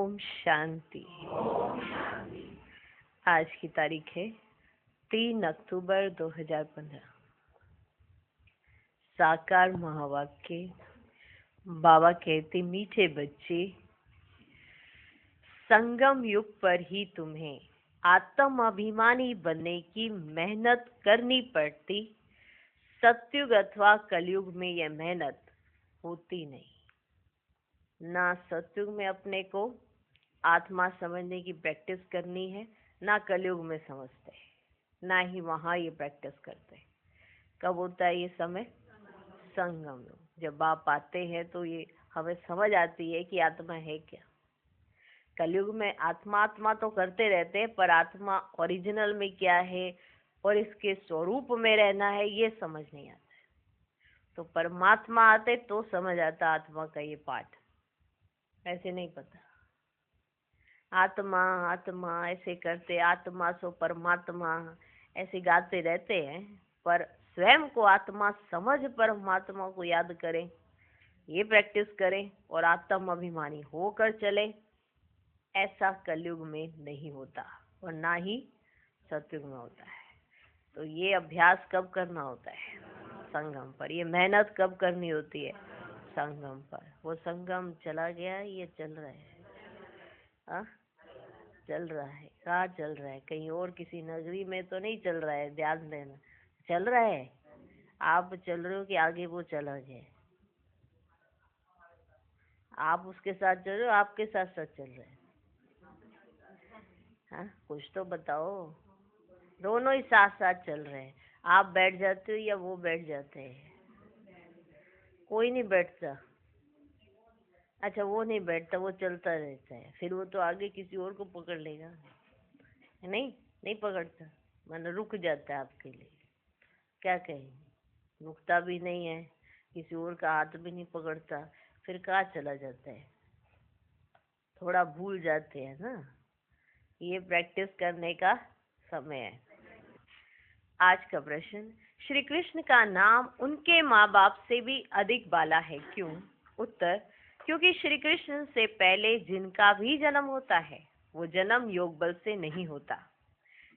ओम शांति। आज की तारीख है 3 अक्टूबर 2015। साकार महावाक्य। बाबा कहते, मीठे बच्चे, संगम युग पर ही तुम्हें आत्म अभिमानी बनने की मेहनत करनी पड़ती। सतयुग अथवा कलयुग में यह मेहनत होती नहीं। ना सतयुग में अपने को आत्मा समझने की प्रैक्टिस करनी है, ना कलयुग में समझते हैं, ना ही वहाँ ये प्रैक्टिस करते हैं। कब होता है ये समय? संगम में। जब आप आते हैं तो ये हमें समझ आती है कि आत्मा है क्या। कलयुग में आत्मा आत्मा तो करते रहते हैं, पर आत्मा ओरिजिनल में क्या है और इसके स्वरूप में रहना है ये समझ नहीं आता है। तो परमात्मा आते तो समझ आता आत्मा का ये पाठ। ऐसे नहीं पता। आत्मा आत्मा ऐसे करते, आत्मा सो परमात्मा ऐसे गाते रहते हैं, पर स्वयं को आत्मा समझ परमात्मा को याद करें, ये प्रैक्टिस करें और आत्म अभिमानी होकर चले, ऐसा कलयुग में नहीं होता और ना ही सतयुग में होता है। तो ये अभ्यास कब करना होता है? संगम पर। ये मेहनत कब करनी होती है? संगम पर। वो संगम चला गया, ये चल रहा है। चल रहा है। कहाँ चल रहा है? कहीं और किसी नगरी में तो नहीं चल रहा है, ध्यान देना। चल रहा है। आप चल रहे हो कि आगे वो चला गया? आप उसके साथ चल रहे हो, आपके साथ साथ चल रहे हैं? हाँ, कुछ तो बताओ। दोनों ही साथ साथ चल रहे हैं। आप बैठ जाते हो या वो बैठ जाते हैं? कोई नहीं बैठता। अच्छा, वो नहीं बैठता, वो चलता रहता है। फिर वो तो आगे किसी और को पकड़ लेगा। नहीं पकड़ता, मतलब रुक जाता है आपके लिए। क्या कहें, रुकता भी नहीं है, किसी और का हाथ भी नहीं पकड़ता, फिर कहाँ चला जाता है? थोड़ा भूल जाते हैं ना। ये प्रैक्टिस करने का समय है। आज का प्रश्न, श्री कृष्ण का नाम उनके माँ बाप से भी अधिक बाला है, क्यों? उत्तर, क्योंकि श्री कृष्ण से पहले जिनका भी जन्म होता है वो जन्म योग बल से नहीं होता।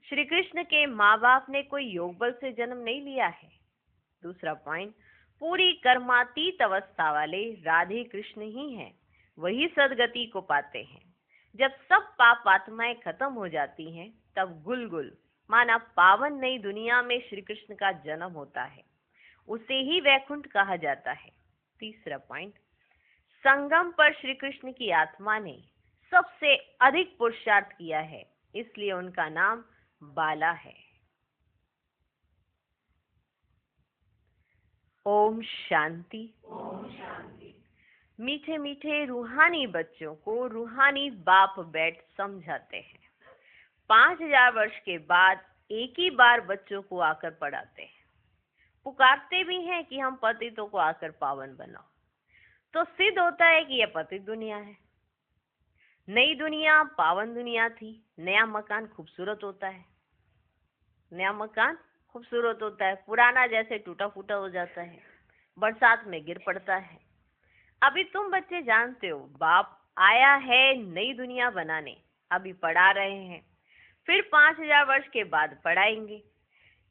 श्री कृष्ण के माँ बाप ने कोई योग बल से जन्म नहीं लिया है। दूसरा पॉइंट, पूरी कर्मातीत अवस्था वाले राधे कृष्ण ही हैं, वही सदगति को पाते हैं। जब सब पाप आत्माएं खत्म हो जाती हैं, तब गुलगुल माना पावन नई दुनिया में श्री कृष्ण का जन्म होता है, उसे ही वैकुंठ कहा जाता है। तीसरा पॉइंट, संगम पर श्री कृष्ण की आत्मा ने सबसे अधिक पुरुषार्थ किया है, इसलिए उनका नाम बाला है। ओम शांति। मीठे मीठे रूहानी बच्चों को रूहानी बाप बैठ समझाते हैं। 5000 वर्ष के बाद एक ही बार बच्चों को आकर पढ़ाते हैं। पुकारते भी हैं कि हम पतितों को आकर पावन बनाओ। तो सिद्ध होता है कि यह पतित दुनिया है। नई दुनिया पावन दुनिया थी। नया मकान खूबसूरत होता है। नया मकान खूबसूरत होता है, पुराना जैसे टूटा फूटा हो जाता है, बरसात में गिर पड़ता है। अभी तुम बच्चे जानते हो, बाप आया है नई दुनिया बनाने, अभी पढ़ा रहे हैं, फिर 5000 वर्ष के बाद पढ़ाएंगे।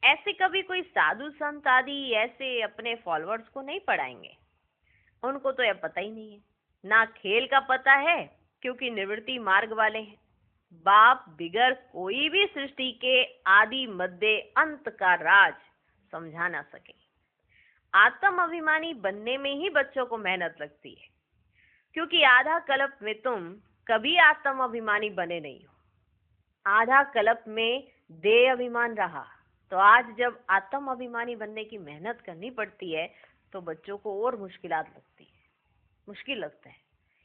ऐसे कभी कोई साधु संत आदि ऐसे अपने फॉलोअर्स को नहीं पढ़ाएंगे। उनको तो यह पता ही नहीं है, ना खेल का पता है, क्योंकि निवृत्ति मार्ग वाले हैं। बाप बिगर कोई भी सृष्टि के आदि मध्य अंत का राज समझा ना सके। आत्म अभिमानी बनने में ही बच्चों को मेहनत लगती है, क्योंकि आधा कल्प में तुम कभी आत्म अभिमानी बने नहीं हो। आधा कल्प में देह अभिमान रहा, तो आज जब आत्म अभिमानी बनने की मेहनत करनी पड़ती है तो बच्चों को और मुश्किलात लगती है। मुश्किल लगता है,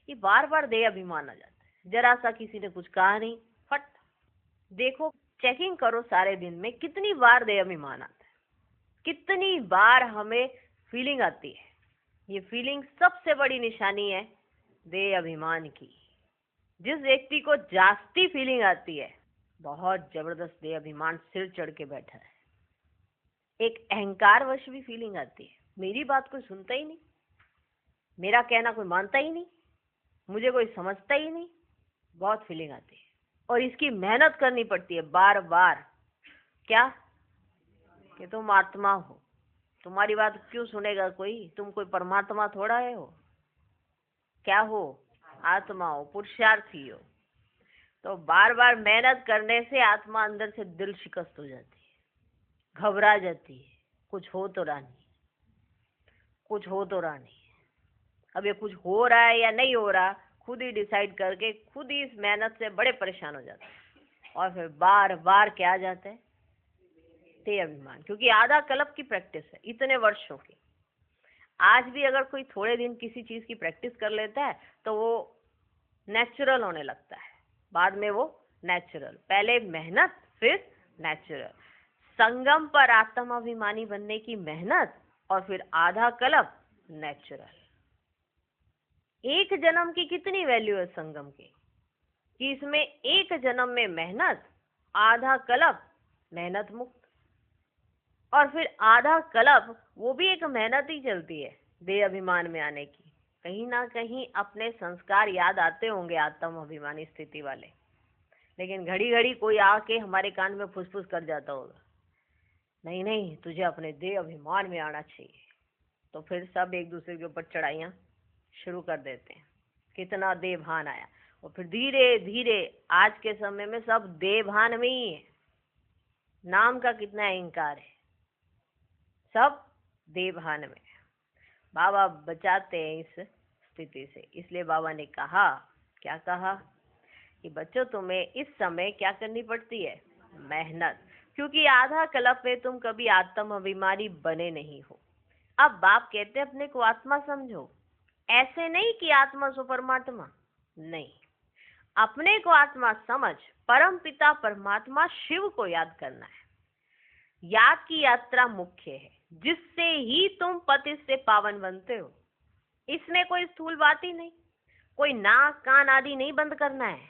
ये बार बार देह अभिमान आ जाता है। जरा सा किसी ने कुछ कहा नहीं, फट। देखो, चेकिंग करो सारे दिन में कितनी बार देह अभिमान आता है, कितनी बार हमें फीलिंग आती है। ये फीलिंग सबसे बड़ी निशानी है देह अभिमान की। जिस व्यक्ति को जास्ती फीलिंग आती है, बहुत जबरदस्त देह अभिमान सिर चढ़ के बैठा है। एक अहंकार वश भी फीलिंग आती है, मेरी बात कोई सुनता ही नहीं, मेरा कहना कोई मानता ही नहीं, मुझे कोई समझता ही नहीं, बहुत फीलिंग आती है और इसकी मेहनत करनी पड़ती है बार बार। क्या कि तुम आत्मा हो, तुम्हारी बात क्यों सुनेगा कोई? तुम कोई परमात्मा थोड़ा है हो। क्या हो? आत्मा हो, पुरुषार्थी हो। तो बार बार मेहनत करने से आत्मा अंदर से दिल शिकस्त हो जाती है, घबरा जाती है। कुछ हो तो रहा नहीं, कुछ हो तो रहा नहीं। अब ये कुछ हो रहा है या नहीं हो रहा, खुद ही डिसाइड करके खुद ही इस मेहनत से बड़े परेशान हो जाते हैं। और फिर बार बार क्या आ जाता है? ते अभिमान। क्योंकि आधा कल्प की प्रैक्टिस है, इतने वर्षों की। आज भी अगर कोई थोड़े दिन किसी चीज की प्रैक्टिस कर लेता है तो वो नेचुरल होने लगता है। बाद में वो नेचुरल, पहले मेहनत फिर नेचुरल। संगम पर आत्माभिमानी बनने की मेहनत और फिर आधा कल्प नेचुरल। एक जन्म की कितनी वैल्यू है संगम की, कि इसमें एक जन्म में मेहनत, आधा कल्प मेहनत मुक्त, और फिर आधा कल्प वो भी एक मेहनत ही चलती है देह अभिमान में आने की। कहीं ना कहीं अपने संस्कार याद आते होंगे आत्म अभिमानी स्थिति वाले, लेकिन घड़ी घड़ी कोई आके हमारे कान में फुसफुस कर जाता होगा, नहीं नहीं तुझे अपने देह अभिमान में आना चाहिए। तो फिर सब एक दूसरे के ऊपर चढ़ाइयाँ शुरू कर देते हैं। कितना देह भान आया, और फिर धीरे धीरे आज के समय में सब देह भान में ही है। नाम का कितना अहंकार है, सब देह भान में। बाबा बचाते हैं इस स्थिति से। इसलिए बाबा ने कहा, क्या कहा कि बच्चों तुम्हें इस समय क्या करनी पड़ती है? मेहनत। क्योंकि आधा कल्प में तुम कभी आत्म अभिमानी बने नहीं हो। अब बाप कहते अपने को आत्मा समझो, ऐसे नहीं कि आत्मा सो परमात्मा, नहीं। अपने को आत्मा समझ परम पिता परमात्मा शिव को याद करना है। याद की यात्रा मुख्य है, जिससे ही तुम पति से पावन बनते हो। इसमें कोई स्थूल बात ही नहीं, कोई नाक कान आदि नहीं बंद करना है।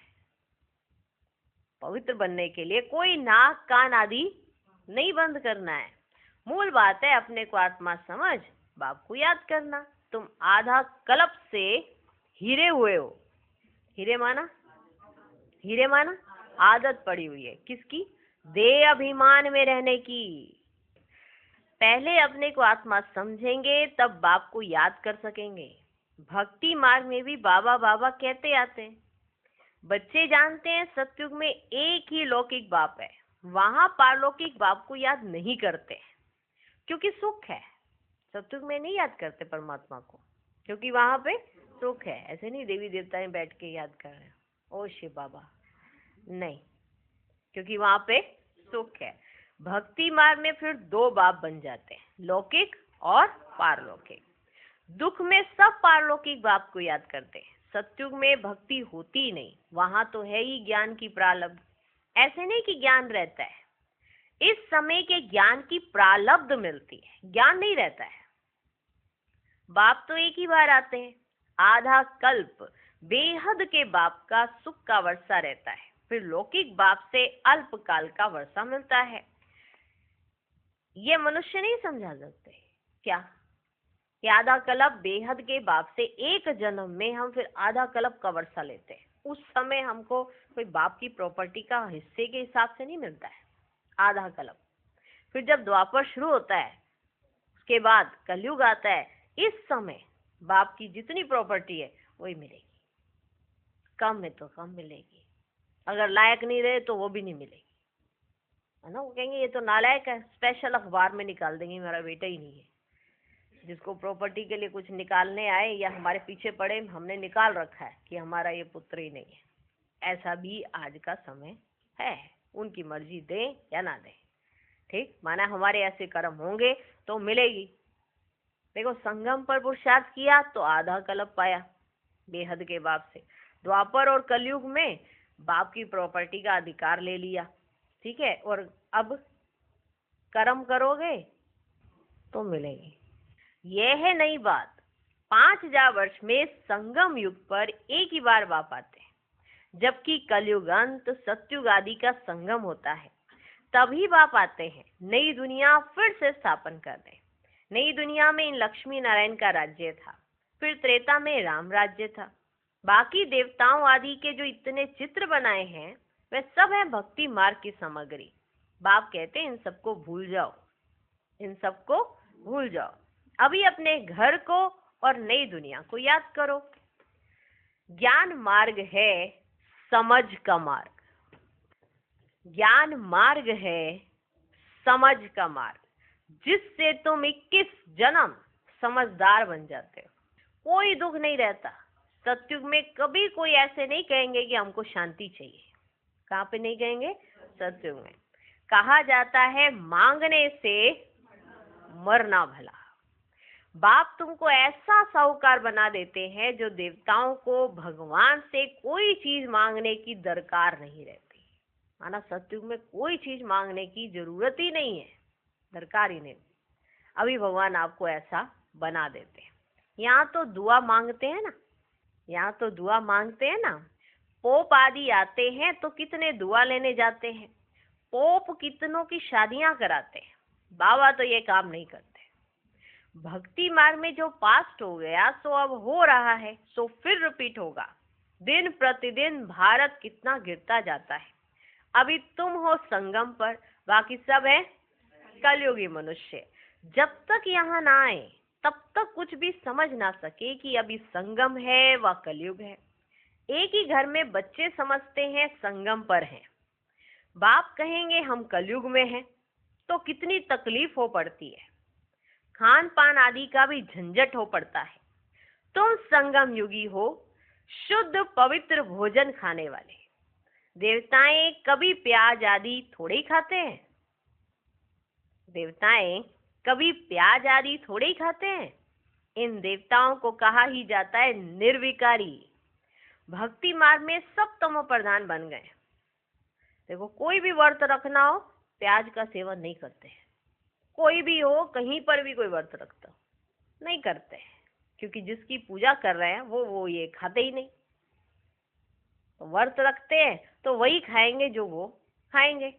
पवित्र बनने के लिए कोई नाक कान आदि नहीं बंद करना है। मूल बात है अपने को आत्मा समझ बाप को याद करना। तुम आधा कल्प से हीरे हुए हो। हीरे माना, हीरे माना आदत पड़ी हुई है किसकी? देह अभिमान में रहने की। पहले अपने को आत्मा समझेंगे तब बाप को याद कर सकेंगे। भक्ति मार्ग में भी बाबा बाबा कहते आते हैं। बच्चे जानते हैं सतयुग में एक ही लौकिक बाप है, वहां पारलौकिक बाप को याद नहीं करते क्योंकि सुख है। सतयुग में नहीं याद करते परमात्मा को क्योंकि वहां पे सुख है। ऐसे नहीं देवी देवताएं बैठ के याद कर रहे हैं ओ शिव बाबा, नहीं, क्योंकि वहां पे सुख है। भक्ति मार्ग में फिर दो बाप बन जाते हैं, लौकिक और पारलौकिक। दुख में सब पारलौकिक बाप को याद करते हैं। सतयुग में भक्ति होती ही नहीं, वहां तो है ही ज्ञान की प्रारब्ध। ऐसे नहीं कि ज्ञान रहता है, इस समय के ज्ञान की प्रारब्ध मिलती है, ज्ञान नहीं रहता है। बाप तो एक ही बार आते हैं। आधा कल्प बेहद के बाप का सुख का वर्षा रहता है, फिर लौकिक बाप से अल्प काल का वर्षा मिलता है। ये मनुष्य नहीं समझा सकते क्या? कि आधा कल्प बेहद के बाप से एक जन्म में हम फिर आधा कल्प का वर्षा लेते हैं। उस समय हमको कोई बाप की प्रॉपर्टी का हिस्से के हिसाब से नहीं मिलता है आधा कल्प। फिर जब द्वापर शुरू होता है उसके बाद कलयुग आता है, इस समय बाप की जितनी प्रॉपर्टी है वही मिलेगी। कम में तो कम मिलेगी, अगर लायक नहीं रहे तो वो भी नहीं मिलेगी, है ना। वो कहेंगे ये तो नालायक है, स्पेशल अखबार में निकाल देंगे, मेरा बेटा ही नहीं है। जिसको प्रॉपर्टी के लिए कुछ निकालने आए या हमारे पीछे पड़े, हमने निकाल रखा है कि हमारा ये पुत्र ही नहीं है। ऐसा भी आज का समय है, उनकी मर्जी दे या ना दे, ठीक। माना हमारे ऐसे कर्म होंगे तो मिलेगी। देखो संगम पर पुरुषार्थ किया तो आधा कल्प पाया बेहद के बाप से। द्वापर और कलयुग में बाप की प्रॉपर्टी का अधिकार ले लिया, ठीक है। और अब कर्म करोगे तो मिलेगी। यह है नई बात। 5000 वर्ष में संगम युग पर एक ही बार बाप आते हैं, जबकि कलयुग अंत सतयुग आदि का संगम होता है, तभी बाप आते हैं नई दुनिया फिर से स्थापन कर दें। नई दुनिया में इन लक्ष्मी नारायण का राज्य था, फिर त्रेता में राम राज्य था, बाकी देवताओं आदि के जो इतने चित्र बनाए हैं वे सब है भक्ति मार्ग की सामग्री। बाप कहते हैं इन सबको भूल जाओ, इन सबको भूल जाओ। अभी अपने घर को और नई दुनिया को याद करो। ज्ञान मार्ग है समझ का मार्ग, ज्ञान मार्ग है समझ का मार्ग, जिससे तुम 21 जन्म समझदार बन जाते हो। कोई दुख नहीं रहता। सतयुग में कभी कोई ऐसे नहीं कहेंगे कि हमको शांति चाहिए। कहाँ पे नहीं कहेंगे? सतयुग में कहा जाता है मांगने से मरना भला। बाप तुमको ऐसा साहूकार बना देते हैं जो देवताओं को भगवान से कोई चीज मांगने की दरकार नहीं रहती। माना सतयुग में कोई चीज मांगने की जरूरत ही नहीं है, दरकार ही नहीं। अभी भगवान आपको ऐसा बना देते हैं। यहाँ तो दुआ मांगते हैं ना, यहाँ तो दुआ मांगते हैं ना। पोप आदि आते हैं तो कितने दुआ लेने जाते हैं, पोप कितनों की शादियां कराते हैं। बाबा तो ये काम नहीं करते। भक्ति मार्ग में जो पास्ट हो गया सो अब हो रहा है, सो फिर रिपीट होगा। दिन प्रतिदिन भारत कितना गिरता जाता है। अभी तुम हो संगम पर, बाकी सब है कलयुगी मनुष्य। जब तक यहाँ ना आए तब तक कुछ भी समझ ना सके कि अभी संगम है व कलयुग है। एक ही घर में बच्चे समझते हैं संगम पर हैं। बाप कहेंगे हम कलयुग में हैं तो कितनी तकलीफ हो पड़ती है, खान पान आदि का भी झंझट हो पड़ता है। तुम संगम युगी हो, शुद्ध पवित्र भोजन खाने वाले। देवताएं कभी प्याज आदि थोड़े ही खाते हैं, देवताएं कभी प्याज आदि थोड़े ही खाते हैं। इन देवताओं को कहा ही जाता है निर्विकारी। भक्ति मार्ग में सब तमो प्रधान बन गए। देखो कोई भी व्रत रखना हो प्याज का सेवन नहीं करते हैं। कोई भी हो, कहीं पर भी कोई व्रत रखता नहीं करते हैं, क्योंकि जिसकी पूजा कर रहे हैं वो ये खाते ही नहीं। तो व्रत रखते हैं तो वही खाएंगे जो वो खाएंगे।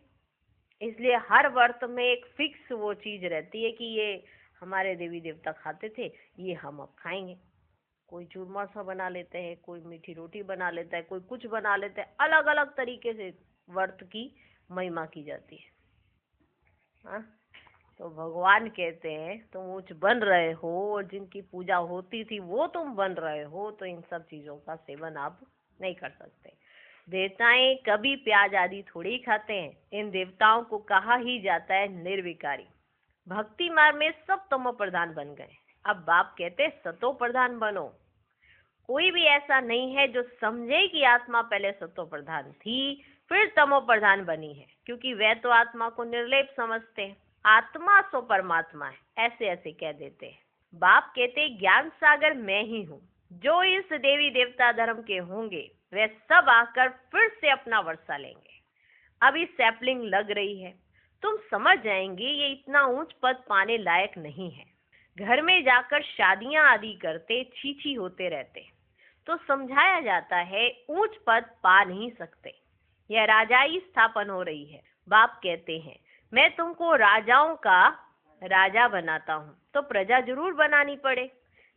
इसलिए हर व्रत में एक फिक्स वो चीज रहती है कि ये हमारे देवी देवता खाते थे, ये हम अब खाएंगे। कोई चूरमा सा बना लेते हैं, कोई मीठी रोटी बना लेता है, कोई कुछ बना लेते हैं। अलग अलग तरीके से व्रत की महिमा की जाती है। हाँ, तो भगवान कहते हैं तुम ऊंच बन रहे हो और जिनकी पूजा होती थी वो तुम बन रहे हो, तो इन सब चीजों का सेवन आप नहीं कर सकते। देवताएं कभी प्याज आदि थोड़ी ही खाते हैं। इन देवताओं को कहा ही जाता है निर्विकारी। भक्ति मार्ग में सब तमो प्रधान बन गए। अब बाप कहते सतो प्रधान बनो। कोई भी ऐसा नहीं है जो समझे कि आत्मा पहले सतो प्रधान थी फिर तमो प्रधान बनी है, क्योंकि वे तो आत्मा को निर्लेप समझते हैं। आत्मा सो परमात्मा है, ऐसे ऐसे कह देते हैं। बाप कहते ज्ञान सागर मैं ही हूँ। जो इस देवी देवता धर्म के होंगे वे सब आकर फिर से अपना वर्षा लेंगे। अभी सैपलिंग लग रही है, तुम समझ जाएंगे ये इतना ऊंच पद पाने लायक नहीं है। घर में जाकर शादियां आदि करते छीछी होते रहते, तो समझाया जाता है ऊंच पद पा नहीं सकते, यह राजाई स्थापन हो रही है। बाप कहते हैं मैं तुमको राजाओं का राजा बनाता हूँ, तो प्रजा जरूर बनानी पड़े,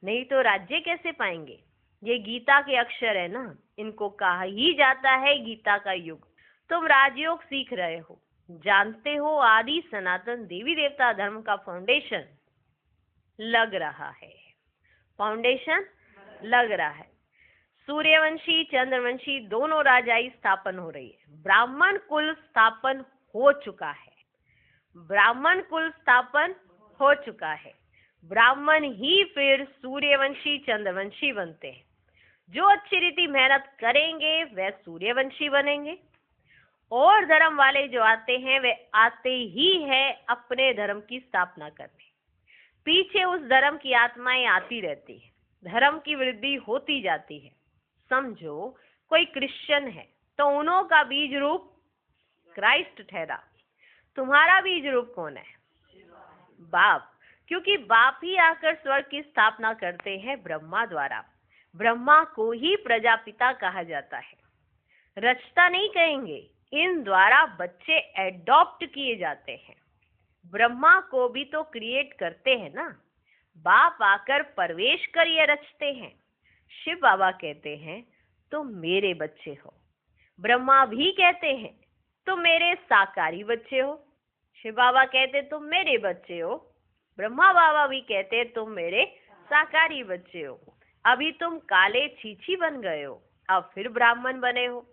नहीं तो राज्य कैसे पाएंगे। ये गीता के अक्षर है ना, इनको कहा ही जाता है गीता का युग। तुम राजयोग सीख रहे हो, जानते हो आदि सनातन देवी देवता धर्म का फाउंडेशन लग रहा है, फाउंडेशन लग रहा है। सूर्यवंशी चंद्रवंशी दोनों राजाई स्थापन हो रही है। ब्राह्मण कुल स्थापन हो चुका है, ब्राह्मण कुल स्थापन हो चुका है। ब्राह्मण ही फिर सूर्यवंशी चंद्रवंशी बनते हैं। जो अच्छी रीति मेहनत करेंगे वह सूर्यवंशी बनेंगे, और धर्म वाले जो आते हैं वे आते ही है अपने धर्म की स्थापना करने। पीछे उस धर्म की आत्माएं आती रहती है, धर्म की वृद्धि होती जाती है। समझो कोई क्रिश्चियन है तो उन्हों का बीज रूप क्राइस्ट ठहरा। तुम्हारा बीज रूप कौन है? बाप, क्योंकि बाप ही आकर स्वर्ग की स्थापना करते हैं ब्रह्मा द्वारा। ब्रह्मा को ही प्रजापिता कहा जाता है। रचता नहीं कहेंगे, इन द्वारा बच्चे एडॉप्ट किए जाते हैं। ब्रह्मा को भी तो क्रिएट करते हैं ना, बाप आकर प्रवेश कर ये रचते हैं। शिव बाबा कहते हैं तुम मेरे बच्चे हो। ब्रह्मा भी कहते हैं तुम मेरे साकारी बच्चे हो। शिव बाबा कहते तुम मेरे बच्चे हो। ब्रह्मा बाबा भी कहते तुम मेरे साकारी बच्चे हो। अभी तुम काले छीछी बन गए हो, अब फिर ब्राह्मण बने हो।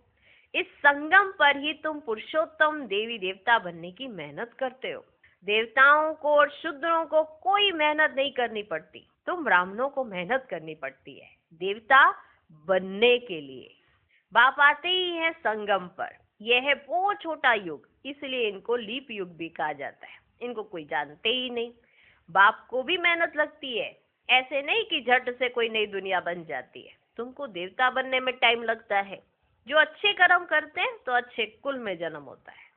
इस संगम पर ही तुम पुरुषोत्तम देवी देवता बनने की मेहनत करते हो। देवताओं को और शूद्रों को कोई मेहनत नहीं करनी पड़ती, तुम ब्राह्मणों को मेहनत करनी पड़ती है देवता बनने के लिए। बाप आते ही है संगम पर। यह है बहुत छोटा युग, इसलिए इनको लीप युग भी कहा जाता है। इनको कोई जानते ही नहीं। बाप को भी मेहनत लगती है, ऐसे नहीं कि झट से कोई नई दुनिया बन जाती है। तुमको देवता बनने में टाइम लगता है। जो अच्छे कर्म करते हैं तो अच्छे कुल में जन्म होता है।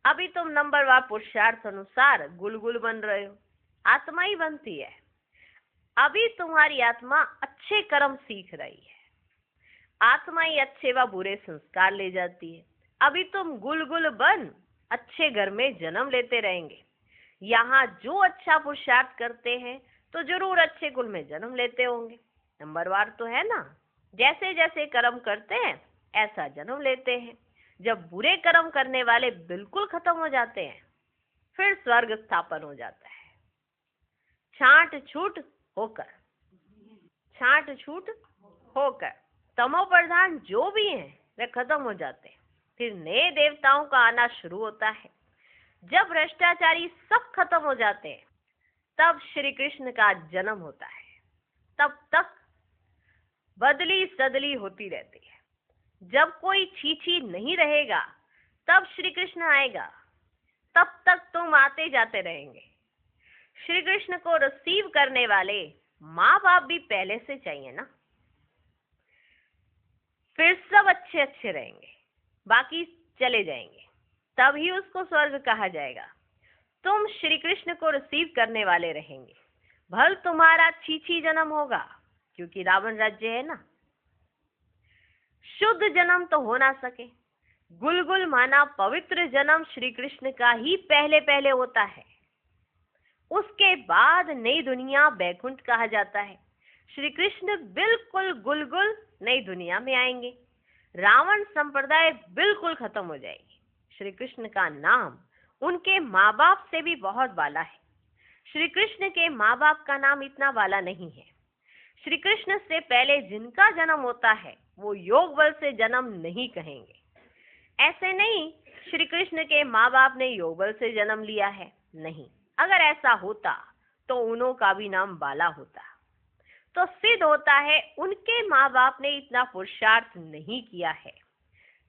अभी तुम नंबरवार पुरुषार्थ अनुसार गुलगुल बन रहे हो, आत्मा ही बनती है। अभी तुम्हारी आत्मा अच्छे कर्म सीख रही है। आत्मा ही अच्छे व बुरे संस्कार ले जाती है। अभी तुम गुलगुल बन अच्छे घर में जन्म लेते रहेंगे। यहाँ जो अच्छा पुरुषार्थ करते हैं तो जरूर अच्छे कुल में जन्म लेते होंगे। नंबरवार तो है ना। जैसे जैसे कर्म करते हैं ऐसा जन्म लेते हैं। जब बुरे कर्म करने वाले बिल्कुल खत्म हो जाते हैं फिर स्वर्ग स्थापन हो जाता है। छांट छूट होकर, छांट छूट होकर तमो प्रधान जो भी हैं वे खत्म हो जाते हैं। फिर नए देवताओं का आना शुरू होता है। जब भ्रष्टाचारी सब खत्म हो जाते हैं तब श्री कृष्ण का जन्म होता है। तब तक बदली सदली होती रहती है। जब कोई छीछी नहीं रहेगा तब श्री कृष्ण आएगा। तब तक तुम आते जाते रहेंगे। श्री कृष्ण को रिसीव करने वाले माँ बाप भी पहले से चाहिए ना। फिर सब अच्छे अच्छे रहेंगे, बाकी चले जाएंगे, तभी उसको स्वर्ग कहा जाएगा। तुम श्री कृष्ण को रिसीव करने वाले रहेंगे। भल तुम्हारा छीछी जन्म होगा क्योंकि रावण राज्य है ना। शुद्ध जन्म तो हो ना सके। गुलगुल माना पवित्र जन्म श्री कृष्ण का ही पहले पहले होता है। उसके बाद नई दुनिया बैकुंठ कहा जाता है। श्री कृष्ण बिल्कुल गुलगुल नई दुनिया में आएंगे। रावण संप्रदाय बिल्कुल खत्म हो जाएगी। श्री कृष्ण का नाम उनके माँ बाप से भी बहुत वाला है। श्री कृष्ण के माँ बाप का नाम इतना वाला नहीं है। श्री कृष्ण से पहले जिनका जन्म होता है वो योग बल से जन्म नहीं कहेंगे। ऐसे नहीं श्री कृष्ण के माँ बाप ने योग बल से जन्म लिया है, नहीं। अगर ऐसा होता तो उन्हों का भी नाम बाला होता। तो सिद्ध होता है उनके माँ बाप ने इतना पुरुषार्थ नहीं किया है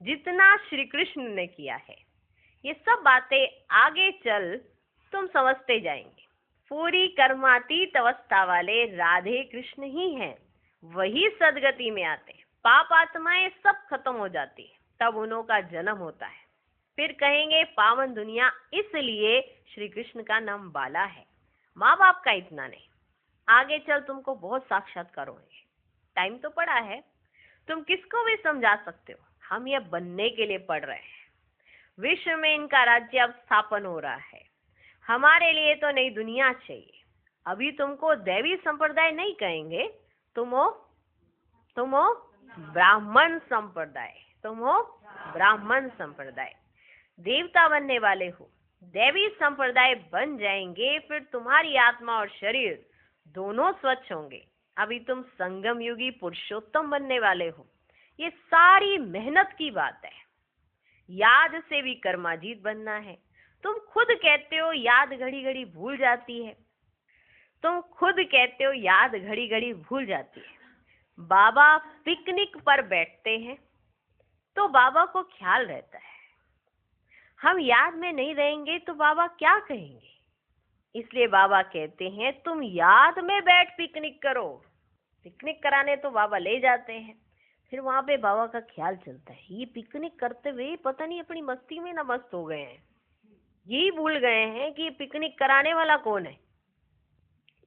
जितना श्री कृष्ण ने किया है। ये सब बातें आगे चल तुम समझते जाएंगे। पूरी कर्मातीत अवस्था वाले राधे कृष्ण ही हैं, वही सदगति में आते हैं। पाप आत्माएं सब खत्म हो जाती है, तब उन्हों का जन्म होता है। फिर कहेंगे पावन दुनिया, इसलिए श्री कृष्ण का नाम बाला है। माँ बाप का इतना नहीं। आगे चल तुमको बहुत साक्षात्कार होंगे। टाइम तो पड़ा है, तुम किसको भी समझा सकते हो। हम ये बनने के लिए पढ़ रहे हैं। विश्व में इनका राज्य अब स्थापन हो रहा है। हमारे लिए तो नई दुनिया चाहिए। अभी तुमको दैवी संप्रदाय नहीं कहेंगे, तुम हो ब्राह्मण संप्रदाय। तुम हो ब्राह्मण संप्रदाय, देवता बनने वाले हो। दैवी संप्रदाय बन जाएंगे, फिर तुम्हारी आत्मा और शरीर दोनों स्वच्छ होंगे। अभी तुम संगम युगी पुरुषोत्तम बनने वाले हो। ये सारी मेहनत की बात है। याद से भी कर्माजीत बनना है। तुम खुद कहते हो याद घड़ी घड़ी भूल जाती है। तुम खुद कहते हो याद घड़ी घड़ी भूल जाती है। बाबा पिकनिक पर बैठते हैं तो बाबा को ख्याल रहता है। हम याद में नहीं रहेंगे तो बाबा क्या कहेंगे। इसलिए बाबा कहते हैं तुम याद में बैठ पिकनिक करो। पिकनिक कराने तो बाबा ले जाते हैं, फिर वहां पे बाबा का ख्याल चलता है। ये पिकनिक करते हुए पता नहीं अपनी मस्ती में ना मस्त हो गए हैं, यही भूल गए हैं कि पिकनिक कराने वाला कौन है।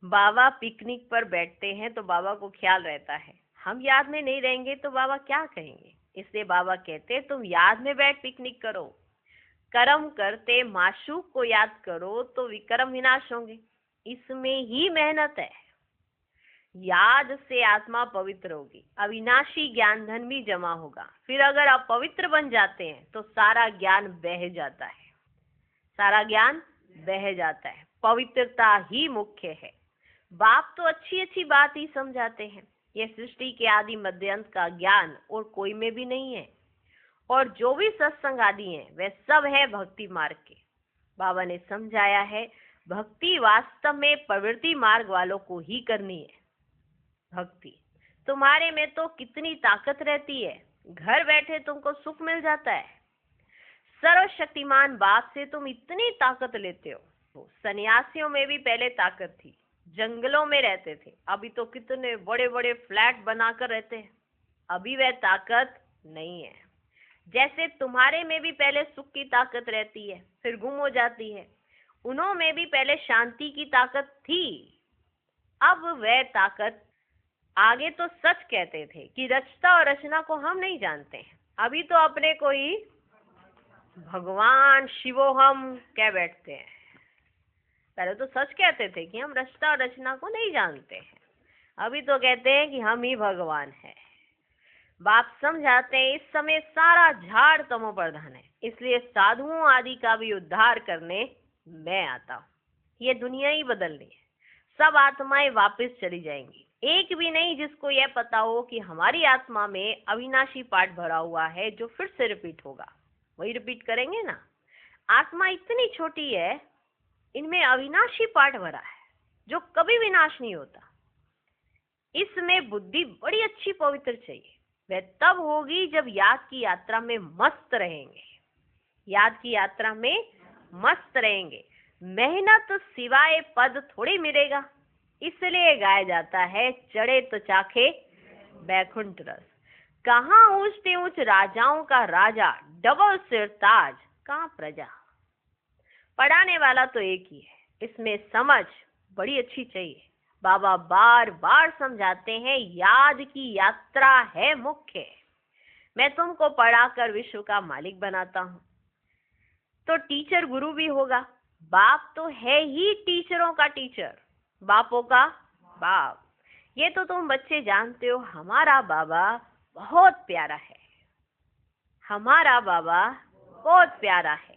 बाबा पिकनिक पर बैठते हैं तो बाबा को ख्याल रहता है। हम याद में नहीं रहेंगे तो बाबा क्या कहेंगे। इसलिए बाबा कहते हैं तुम याद में बैठ पिकनिक करो। कर्म करते माशूक को याद करो तो विक्रम विनाश होंगे। इसमें ही मेहनत है। याद से आत्मा पवित्र होगी, अविनाशी ज्ञान धन भी जमा होगा। फिर अगर आप पवित्र बन जाते हैं तो सारा ज्ञान बह जाता है, सारा ज्ञान बह जाता है। पवित्रता ही मुख्य है। बाप तो अच्छी अच्छी बात ही समझाते हैं। यह सृष्टि के आदि मध्य अंत का ज्ञान और कोई में भी नहीं है। और जो भी सत्संग आदि हैं वे सब है भक्ति मार्ग के। बाबा ने समझाया है भक्ति वास्तव में प्रवृत्ति मार्ग वालों को ही करनी है। भक्ति तुम्हारे में तो कितनी ताकत रहती है, घर बैठे तुमको सुख मिल जाता है। सर्वशक्तिमान बाप से तुम इतनी ताकत लेते हो। सन्यासियों में भी पहले ताकत थी, जंगलों में रहते थे, अभी तो कितने बड़े बड़े फ्लैट बनाकर रहते हैं। अभी वह ताकत नहीं है। जैसे तुम्हारे में भी पहले सुख की ताकत रहती है, फिर गुम हो जाती है। उन्हों में भी पहले शांति की ताकत थी, अब वह ताकत। आगे तो सच कहते थे कि रचता और रचना को हम नहीं जानते हैं, अभी तो अपने को ही भगवान शिवो हम कह बैठते हैं। पहले तो सच कहते थे कि हम रचता और रचना को नहीं जानते हैं, अभी तो कहते हैं कि हम ही भगवान हैं। बाप समझाते हैं इस समय सारा झाड़ तमो प्रधान है, इसलिए साधुओं आदि का भी उद्धार करने मैं आता हूँ। ये दुनिया ही बदलनी है, सब आत्माएं वापस चली जाएंगी, एक भी नहीं जिसको यह पता हो कि हमारी आत्मा में अविनाशी पाठ भरा हुआ है जो फिर से रिपीट होगा। वही रिपीट करेंगे ना। आत्मा इतनी छोटी है, इनमें अविनाशी पाठ भरा है जो कभी विनाश नहीं होता। इसमें बुद्धि बड़ी अच्छी पवित्र चाहिए। वह तब होगी जब याद की यात्रा में मस्त रहेंगे, याद की यात्रा में मस्त रहेंगे। मेहनत सिवाय पद थोड़ी मिलेगा, इसलिए गाया जाता है चढ़े तो चाखे बैकुंठ रस। कहाँ ऊंचते ऊंच राजाओं का राजा, डबल सिर ताज कहाँ प्रजा। पढ़ाने वाला तो एक ही है, इसमें समझ बड़ी अच्छी चाहिए। बाबा बार बार समझाते हैं याद की यात्रा है मुख्य। मैं तुमको पढ़ाकर विश्व का मालिक बनाता हूँ, तो टीचर गुरु भी होगा। बाप तो है ही टीचरों का टीचर, बापों का बाप। ये तो तुम बच्चे जानते हो। हमारा बाबा बहुत प्यारा है, हमारा बाबा बहुत प्यारा है।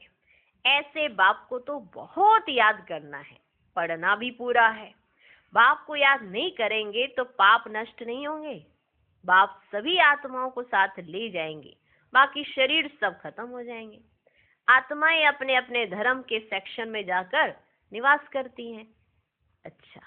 ऐसे बाप को तो बहुत याद करना है, पढ़ना भी पूरा है। बाप को याद नहीं करेंगे तो पाप नष्ट नहीं होंगे। बाप सभी आत्माओं को साथ ले जाएंगे, बाकी शरीर सब खत्म हो जाएंगे। आत्माएं अपने अपने धर्म के सेक्शन में जाकर निवास करती हैं। अच्छा,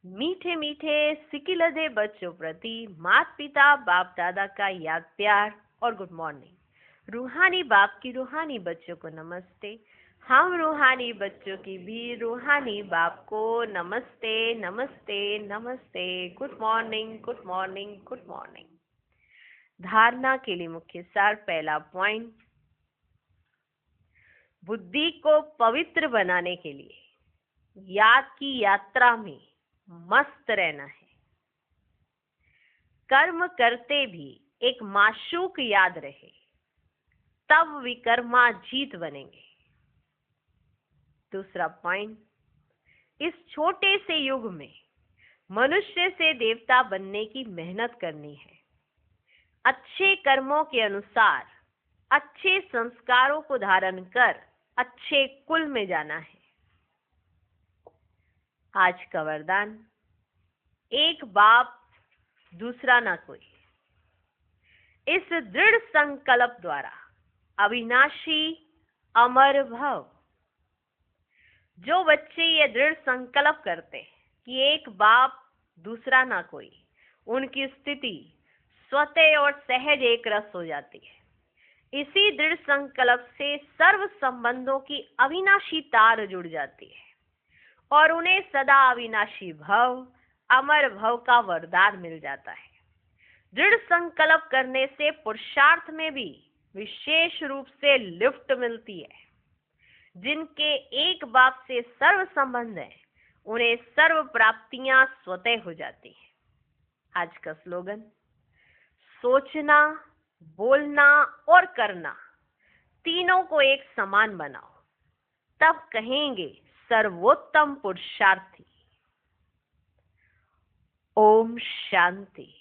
मीठे मीठे सिकिलदे बच्चों प्रति माता पिता बाप दादा का याद प्यार और गुड मॉर्निंग। रूहानी बाप की रूहानी बच्चों को नमस्ते। हम रूहानी बच्चों की भी रूहानी बाप को नमस्ते नमस्ते नमस्ते। Good morning good morning good morning. धारणा के लिए मुख्य सार। पहला पॉइंट, बुद्धि को पवित्र बनाने के लिए याद की यात्रा में मस्त रहना है। कर्म करते भी एक माशूक याद रहे, तब विकर्मा जीत बनेंगे। दूसरा पॉइंट, इस छोटे से युग में मनुष्य से देवता बनने की मेहनत करनी है। अच्छे कर्मों के अनुसार अच्छे संस्कारों को धारण कर अच्छे कुल में जाना है। आज का वरदान, एक बाप दूसरा ना कोई। इस दृढ़ संकल्प द्वारा अविनाशी अमर भव। जो बच्चे ये दृढ़ संकल्प करते हैं कि एक बाप दूसरा ना कोई, उनकी स्थिति स्वतः और सहज एक रस हो जाती है। इसी दृढ़ संकल्प से सर्व संबंधों की अविनाशी तार जुड़ जाती है और उन्हें सदा अविनाशी भव, अमर भव का वरदान मिल जाता है। दृढ़ संकल्प करने से पुरुषार्थ में भी विशेष रूप से लिफ्ट मिलती है। जिनके एक बाप से सर्व संबंध है, उन्हें सर्व प्राप्तियां स्वतः हो जाती हैं। आज का स्लोगन, सोचना, बोलना और करना तीनों को एक समान बनाओ, तब कहेंगे सर्वोत्तम पुरुषार्थी। ओम शांति।